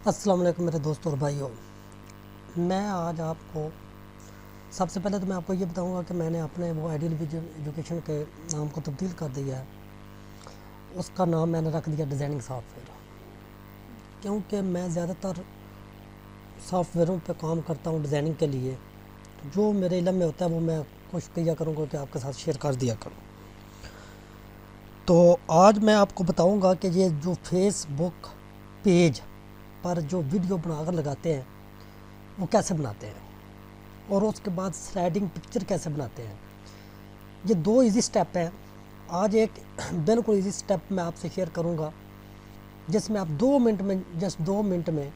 السلام علیکم میرے دوستوں اور بھائیوں، میں آج آپ کو سب سے پہلے تو میں آپ کو یہ بتاؤں گا کہ میں نے اپنے وہ آئیڈیل ویژن ایجوکیشن کے نام کو تبدیل کر دیا ہے۔ اس کا نام میں نے رکھ دیا ڈیزائننگ سافٹ ویئر، کیونکہ میں زیادہ تر سافٹ ویئروں پہ کام کرتا ہوں ڈیزائننگ کے لیے۔ جو میرے علم میں ہوتا ہے وہ میں کوشش کیا کروں گا کہ آپ کے ساتھ شیئر کر دیا کروں۔ تو آج میں آپ کو بتاؤں گا کہ یہ جو فیس بک پیج پر جو ویڈیو بنا کر لگاتے ہیں وہ کیسے بناتے ہیں، اور اس کے بعد سلائڈنگ پکچر کیسے بناتے ہیں۔ یہ دو ایزی سٹیپ ہیں۔ آج ایک بالکل ایزی سٹیپ میں آپ سے شیئر کروں گا جس میں آپ 2 منٹ میں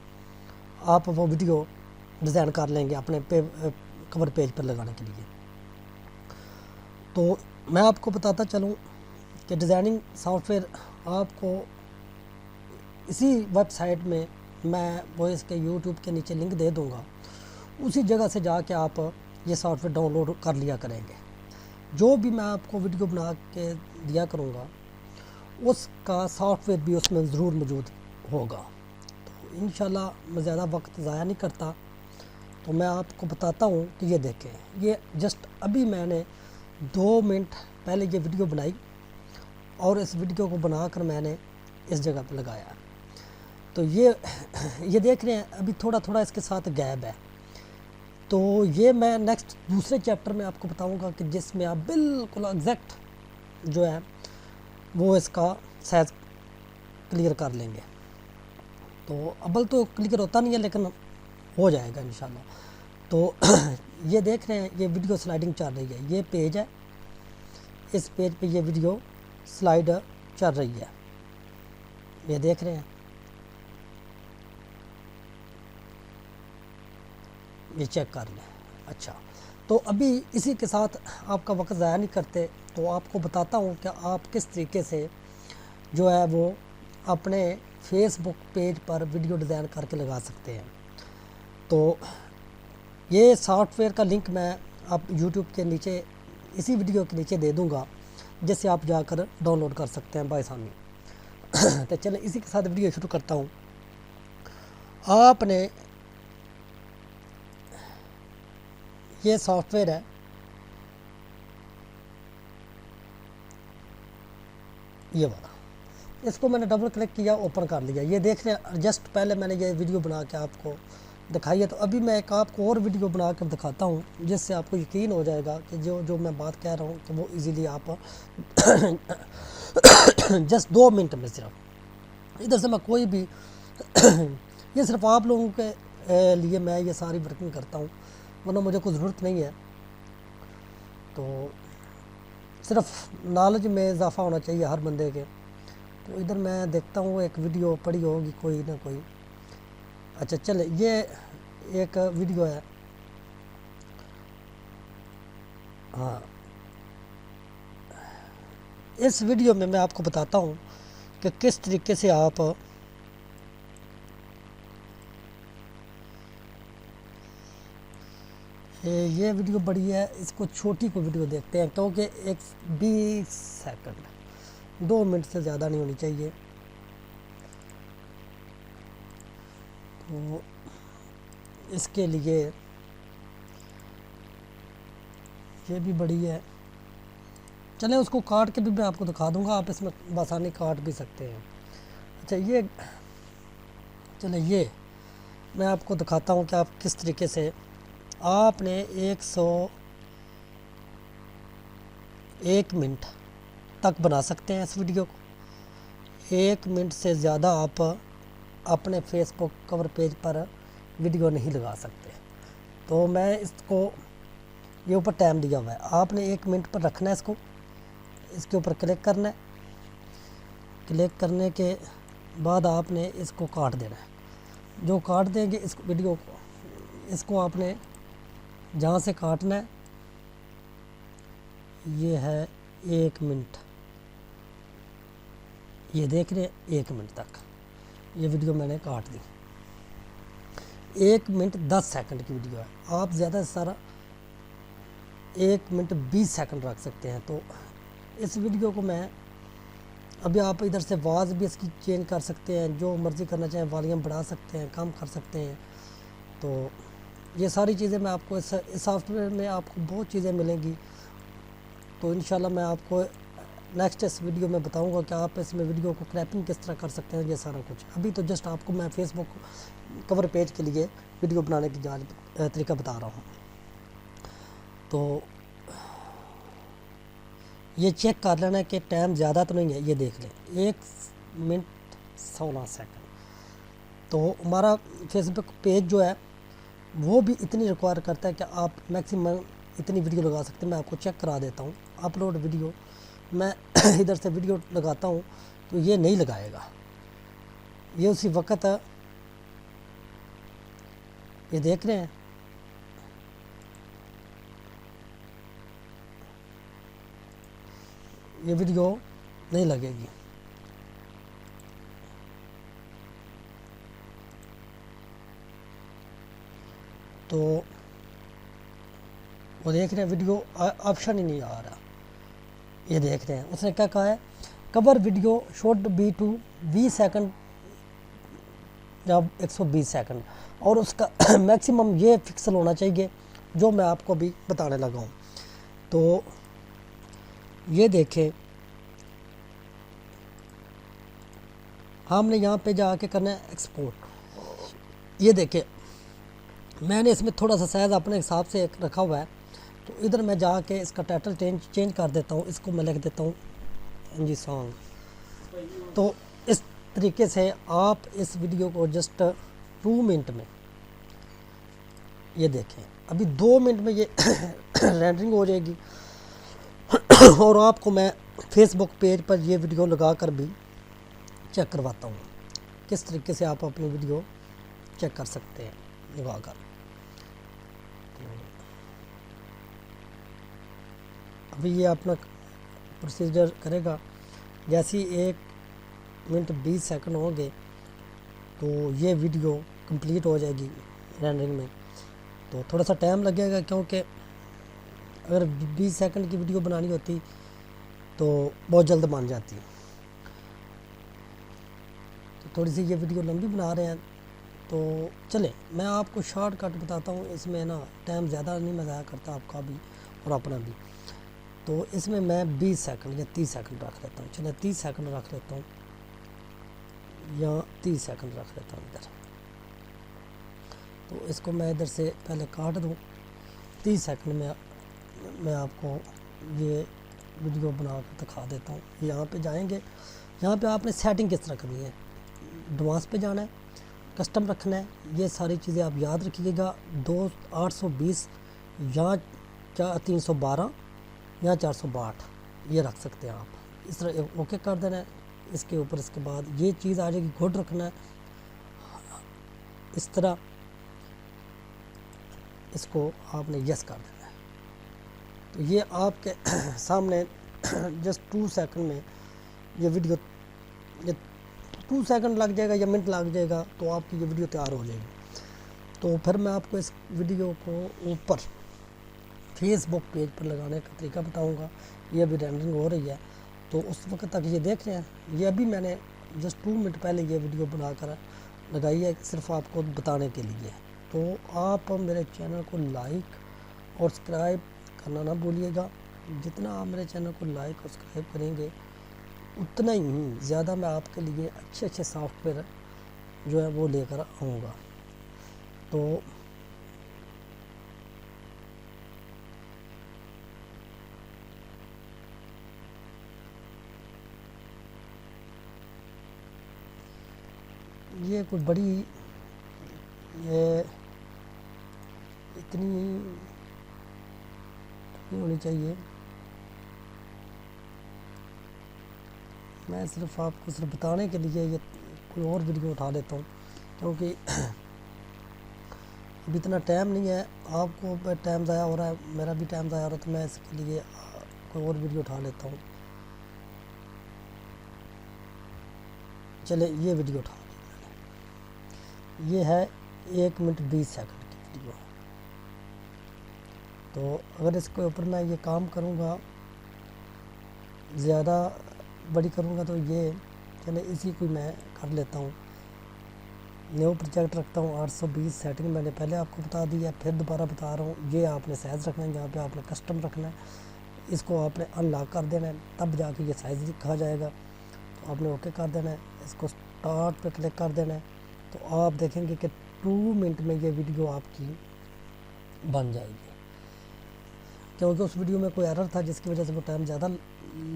آپ وہ ویڈیو ڈیزائن کر لیں گے اپنے کور پیج پر لگانے کے لیے۔ تو میں آپ کو بتاتا چلوں کہ ڈیزائننگ سافٹ ویئر آپ کو اسی ویب سائٹ میں وہ اس کے یوٹیوب کے نیچے لنک دے دوں گا، اسی جگہ سے جا کے آپ یہ سافٹ ویئر ڈاؤن لوڈ کر لیا کریں گے۔ جو بھی میں آپ کو ویڈیو بنا کے دیا کروں گا اس کا سافٹ ویئر بھی اس میں ضرور موجود ہوگا۔ تو انشاءاللہ میں زیادہ وقت ضائع نہیں کرتا، تو میں آپ کو بتاتا ہوں کہ یہ دیکھیں، یہ جسٹ ابھی میں نے 2 منٹ پہلے یہ ویڈیو بنائی اور اس ویڈیو کو بنا کر میں نے اس جگہ پہ لگایا۔ تو یہ دیکھ رہے ہیں ابھی تھوڑا تھوڑا اس کے ساتھ گیپ ہے۔ تو یہ میں نیکسٹ دوسرے چیپٹر میں آپ کو بتاؤں گا کہ جس میں آپ بالکل ایگزیکٹ جو ہے وہ اس کا سائز کلیئر کر لیں گے۔ تو ابل تو کلیئر ہوتا نہیں ہے لیکن ہو جائے گا انشاءاللہ۔ تو یہ دیکھ رہے ہیں یہ ویڈیو سلائڈنگ چل رہی ہے، یہ پیج ہے، اس پیج پہ یہ ویڈیو سلائڈ چل رہی ہے، یہ دیکھ رہے ہیں، یہ چیک کر لیں۔ اچھا، تو ابھی اسی کے ساتھ آپ کا وقت ضائع نہیں کرتے، تو آپ کو بتاتا ہوں کہ آپ کس طریقے سے جو ہے وہ اپنے فیس بک پیج پر ویڈیو ڈیزائن کر کے لگا سکتے ہیں۔ تو یہ سافٹ ویئر کا لنک میں آپ یوٹیوب کے نیچے اسی ویڈیو کے نیچے دے دوں گا، جس سے آپ جا کر ڈاؤن لوڈ کر سکتے ہیں بآسانی۔ تو چلیں اسی کے ساتھ ویڈیو شروع کرتا ہوں۔ آپ نے یہ سافٹ ویئر ہے، یہ والا، اس کو میں نے ڈبل کلک کیا، اوپن کر لیا۔ یہ دیکھ رہے ہیں جسٹ پہلے میں نے یہ ویڈیو بنا کے آپ کو دکھائی ہے، تو ابھی میں ایک آپ کو اور ویڈیو بنا کر دکھاتا ہوں جس سے آپ کو یقین ہو جائے گا کہ جو میں بات کہہ رہا ہوں کہ وہ ایزیلی آپ جسٹ 2 منٹ میں صرف ادھر سے میں کوئی بھی یہ صرف آپ لوگوں کے لیے میں یہ ساری ورکنگ کرتا ہوں، ورنہ مجھے کوئی ضرورت نہیں ہے۔ تو صرف نالج میں اضافہ ہونا چاہیے ہر بندے کے۔ تو ادھر میں دیکھتا ہوں ایک ویڈیو پڑی ہوگی کوئی نہ کوئی۔ اچھا چلے، یہ ایک ویڈیو ہے، ہاں، اس ویڈیو میں آپ کو بتاتا ہوں کہ کس طریقے سے آپ یہ ویڈیو بڑی ہے، اس کو چھوٹی کو ویڈیو دیکھتے ہیں کیونکہ 20 سیکنڈ 2 منٹ سے زیادہ نہیں ہونی چاہیے۔ تو اس کے لیے یہ بھی بڑی ہے، چلیں اس کو کاٹ کے بھی میں آپ کو دکھا دوں گا، آپ اس میں بآسانی کاٹ بھی سکتے ہیں۔ اچھا، یہ چلیں یہ میں آپ کو دکھاتا ہوں کہ آپ کس طریقے سے آپ نے 101 منٹ تک بنا سکتے ہیں اس ویڈیو کو۔ 1 منٹ سے زیادہ آپ اپنے فیس بک کور پیج پر ویڈیو نہیں لگا سکتے۔ تو میں اس کو یہ اوپر ٹائم دیا ہوا ہے، آپ نے 1 منٹ پر رکھنا ہے، اس کے اوپر کلک کرنا ہے۔ کلک کرنے کے بعد آپ نے اس کو کاٹ دینا ہے۔ جو کاٹ دیں گے اس ویڈیو کو، اس کو آپ نے جہاں سے کاٹنا ہے، یہ ہے 1 منٹ، یہ دیکھ رہے ہیں 1 منٹ تک یہ ویڈیو میں نے کاٹ دی۔ 1 منٹ 10 سیکنڈ کی ویڈیو ہے، آپ زیادہ سے سارا 1 منٹ 20 سیکنڈ رکھ سکتے ہیں۔ تو اس ویڈیو کو میں ابھی آپ ادھر سے آواز بھی اس کی چینج کر سکتے ہیں، جو مرضی کرنا چاہیں والیوم بڑھا سکتے ہیں، کم کر سکتے ہیں۔ تو یہ ساری چیزیں میں آپ کو اس سافٹ ویئر میں آپ کو بہت چیزیں ملیں گی۔ تو انشاءاللہ میں آپ کو نیکسٹ اس ویڈیو میں بتاؤں گا کہ آپ اس میں ویڈیو کو کریپنگ کس طرح کر سکتے ہیں، یہ سارا کچھ۔ ابھی تو جسٹ آپ کو میں فیس بک کور پیج کے لیے ویڈیو بنانے کی طریقہ بتا رہا ہوں۔ تو یہ چیک کر لینا کہ ٹائم زیادہ تو نہیں ہے، یہ دیکھ لیں 1 منٹ 16 سیکنڈ۔ تو ہمارا فیس بک پیج جو ہے وہ بھی اتنی ریکوائر کرتا ہے کہ آپ میکسیمم اتنی ویڈیو لگا سکتے ہیں۔ میں آپ کو چیک کرا دیتا ہوں، اپلوڈ ویڈیو میں ادھر سے ویڈیو لگاتا ہوں تو یہ نہیں لگائے گا، یہ اسی وقت یہ دیکھ رہے ہیں یہ ویڈیو نہیں لگے گی۔ تو وہ دیکھ رہے ہیں ویڈیو آپشن ہی نہیں آ رہا، یہ دیکھ رہے ہیں اس نے کیا کہا ہے، cover video should be to 20 second یا 120 سیکنڈ، اور اس کا میکسیمم یہ فکسل ہونا چاہیے جو میں آپ کو بھی بتانے لگا ہوں۔ تو یہ دیکھیں ہم نے یہاں پہ جا کے کرنا ہے ایکسپورٹ۔ یہ دیکھیں میں نے اس میں تھوڑا سا سائز اپنے حساب سے رکھا ہوا ہے، تو ادھر میں جا کے اس کا ٹائٹل چینج کر دیتا ہوں، اس کو میں لکھ دیتا ہوں جی سانگ۔ تو اس طریقے سے آپ اس ویڈیو کو جسٹ 2 منٹ میں، یہ دیکھیں ابھی 2 منٹ میں یہ رینڈرنگ ہو جائے گی، اور آپ کو میں فیس بک پیج پر یہ ویڈیو لگا کر بھی چیک کرواتا ہوں کس طریقے سے آپ اپنی ویڈیو چیک کر سکتے ہیں لگا کر۔ ابھی یہ اپنا پروسیجر کرے گا، جیسے 1 منٹ 20 سیکنڈ ہوں گے تو یہ ویڈیو کمپلیٹ ہو جائے گی رینڈرنگ میں۔ تو تھوڑا سا ٹائم لگے گا، کیونکہ اگر 20 سیکنڈ کی ویڈیو بنانی ہوتی تو بہت جلد بن جاتی۔ تو تھوڑی سی یہ ویڈیو لمبی بنا رہے ہیں، تو چلیں میں آپ کو شارٹ کٹ بتاتا ہوں، اس میں نا ٹائم زیادہ نہیں میں ضائع کرتا آپ کا بھی اور اپنا بھی۔ تو اس میں 20 سیکنڈ یا 30 سیکنڈ رکھ لیتا ہوں، چلیں 30 سیکنڈ رکھ لیتا ہوں یا 30 سیکنڈ رکھ لیتا ہوں ادھر۔ تو اس کو میں ادھر سے پہلے کاٹ دوں، 30 سیکنڈ میں آپ کو یہ ویڈیو بنا کر دکھا دیتا ہوں۔ یہاں پہ جائیں گے، یہاں پہ آپ نے سیٹنگ کس طرح کرنی ہے، ایڈوانس پہ جانا ہے، کسٹم رکھنا ہے، یہ ساری چیزیں آپ یاد رکھیے گا۔ 820 یا 312 یا 462 یہ رکھ سکتے ہیں آپ، اس طرح اوکے کر دینا ہے۔ اس کے اوپر اس کے بعد یہ چیز آ جائے گی، گڈ رکھنا ہے اس طرح، اس کو آپ نے یس کر دینا ہے۔ تو یہ آپ کے سامنے جسٹ 2 سیکنڈ میں یہ ویڈیو، یہ 2 سیکنڈ لگ جائے گا یا منٹ لگ جائے گا تو آپ کی یہ ویڈیو تیار ہو جائے گی۔ تو پھر میں آپ کو اس ویڈیو کو اوپر فیس بک پیج پر لگانے کا طریقہ بتاؤں گا۔ یہ ابھی رینڈرنگ ہو رہی ہے، تو اس وقت تک یہ دیکھ رہے ہیں، یہ ابھی میں نے جسٹ 2 منٹ پہلے یہ ویڈیو بنا کر لگائی ہے، صرف آپ کو بتانے کے لیے۔ تو آپ میرے چینل کو لائک اور سبسکرائب کرنا نہ بھولیے گا۔ جتنا آپ میرے چینل کو لائک اور سبسکرائب کریں گے اتنا ہی زیادہ میں آپ کے لیے اچھے اچھے سافٹ ویئر جو ہے وہ لے کر آؤں گا۔ تو یہ کوئی بڑی یہ اتنی نہیں ہونی چاہیے، میں صرف آپ کو صرف بتانے کے لیے یہ کوئی اور ویڈیو اٹھا لیتا ہوں، کیونکہ اب اتنا ٹائم نہیں ہے، آپ کو ٹائم ضائع ہو رہا ہے، میرا بھی ٹائم ضائع ہو رہا ہے، تو میں اس کے لیے کوئی اور ویڈیو اٹھا لیتا ہوں۔ چلے یہ ویڈیو اٹھا لی، یہ ہے 1 منٹ 20 سیکنڈ کی ویڈیو۔ تو اگر اس کے اوپر میں یہ کام کروں گا زیادہ بڑی کروں گا تو یہ چلے اسی کو میں کر لیتا ہوں. نیو پروجیکٹ رکھتا ہوں 820 سیٹنگ میں نے پہلے آپ کو بتا دی ہے، پھر دوبارہ بتا رہا ہوں. یہ آپ نے سائز رکھنا ہے، یہاں پہ آپ نے کسٹم رکھنا ہے، اس کو آپ نے ان لاک کر دینا ہے، تب جا کے یہ سائز لکھا جائے گا. تو آپ نے اوکے کر دینا ہے، اس کو اسٹارٹ پہ کلک کر دینا ہے. تو آپ دیکھیں گے کہ 2 منٹ میں یہ ویڈیو آپ کی بن جائے گی. کیونکہ اس ویڈیو میں کوئی ایرر تھا جس کی وجہ سے وہ ٹائم زیادہ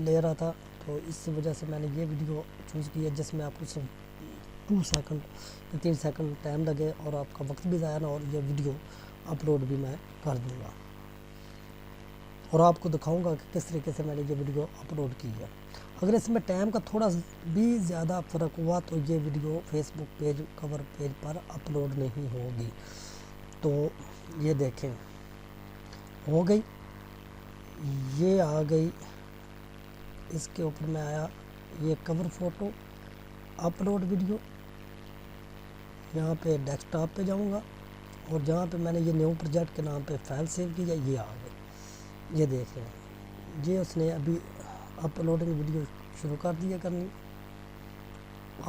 لے رہا تھا، تو اس وجہ سے میں نے یہ ویڈیو چوز کی ہے جس میں آپ کو صرف 2 سیکنڈ یا 3 سیکنڈ ٹائم لگے اور آپ کا وقت بھی ضائع نہ، اور یہ ویڈیو اپلوڈ بھی میں کر دوں گا اور آپ کو دکھاؤں گا کہ کس طریقے سے میں نے یہ ویڈیو اپلوڈ کی ہے. اگر اس میں ٹائم کا تھوڑا بھی زیادہ فرق ہوا تو یہ ویڈیو فیس بک پیج کور پیج پر اپلوڈ نہیں ہوگی. تو یہ دیکھیں ہو گئی، یہ آ گئی، اس کے اوپر میں آیا یہ کور فوٹو اپلوڈ ویڈیو. یہاں پہ ڈیسک ٹاپ پہ جاؤں گا اور جہاں پہ میں نے یہ نیو پروجیکٹ کے نام پہ فائل سیو کی ہے یہ آ گئی. یہ دیکھ رہے ہیں، یہ اس نے ابھی اپلوڈنگ ویڈیو شروع کر دی ہے کرنی.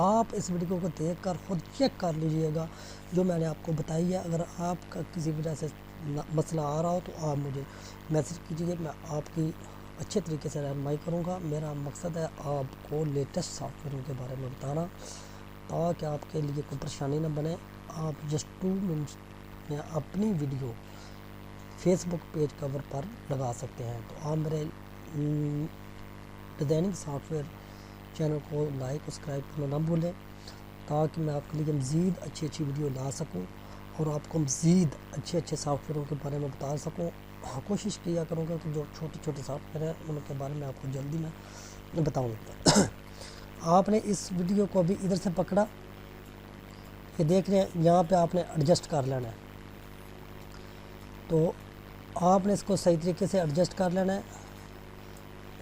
آپ اس ویڈیو کو دیکھ کر خود چیک کر لیجئے گا جو میں نے آپ کو بتائی ہے. اگر آپ کا کسی وجہ سے مسئلہ آ رہا ہو تو آپ مجھے میسج کیجیے، میں آپ کی اچھے طریقے سے رہنمائی کروں گا. میرا مقصد ہے آپ کو لیٹسٹ سافٹ ویئروں کے بارے میں بتانا تاکہ آپ کے لیے کوئی پریشانی نہ بنے. آپ جسٹ 2 منٹس میں اپنی ویڈیو فیس بک پیج کور پر لگا سکتے ہیں. تو آپ میرے ڈیزائننگ سافٹ ویئر چینل کو لائک اور سبسکرائب کرنا نہ بھولیں تاکہ میں آپ کے لیے مزید اچھی ویڈیو لا سکوں اور آپ کو مزید اچھے سافٹ ویئروں کے بارے میں بتا سکوں. کوشش کیا کروں گا کہ جو چھوٹے سافٹ ویئر ہیں ان کے بارے میں آپ کو جلدی میں بتاؤں. آپ نے اس ویڈیو کو ابھی ادھر سے پکڑا، یہ دیکھ رہے ہیں، یہاں پہ آپ نے ایڈجسٹ کر لینا ہے. تو آپ نے اس کو صحیح طریقے سے ایڈجسٹ کر لینا ہے.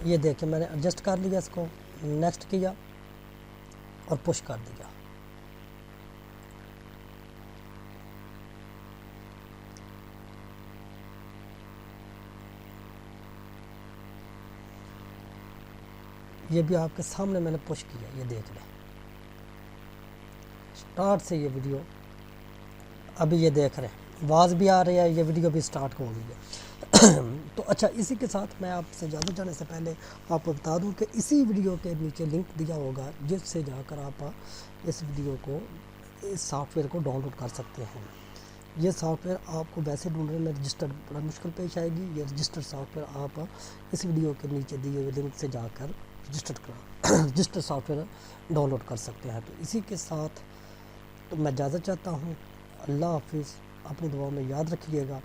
یہ دیکھیں میں نے ایڈجسٹ کر لیا، اس کو نیکسٹ کیا اور پش کر دیا. یہ بھی آپ کے سامنے میں نے پش کیا، یہ دیکھ لیں سٹارٹ سے یہ ویڈیو ابھی یہ دیکھ رہے ہیں، آواز بھی آ رہی ہے، یہ ویڈیو بھی سٹارٹ ہو گئی ہے. تو اچھا، اسی کے ساتھ میں آپ سے جانے سے پہلے آپ کو بتا دوں کہ اسی ویڈیو کے نیچے لنک دیا ہوگا جس سے جا کر آپ اس ویڈیو کو، اس سافٹ ویئر کو ڈاؤن لوڈ کر سکتے ہیں. یہ سافٹ ویئر آپ کو ویسے ڈھونڈنے میں رجسٹر بڑا مشکل پیش آئے گی. یہ رجسٹر سافٹ ویئر آپ اس ویڈیو کے نیچے دیے ہوئے لنک سے جا کر register software download کر سکتے ہیں. تو اسی کے ساتھ تو میں اجازت چاہتا ہوں. اللہ حافظ، اپنی دعاؤں میں یاد رکھیے گا.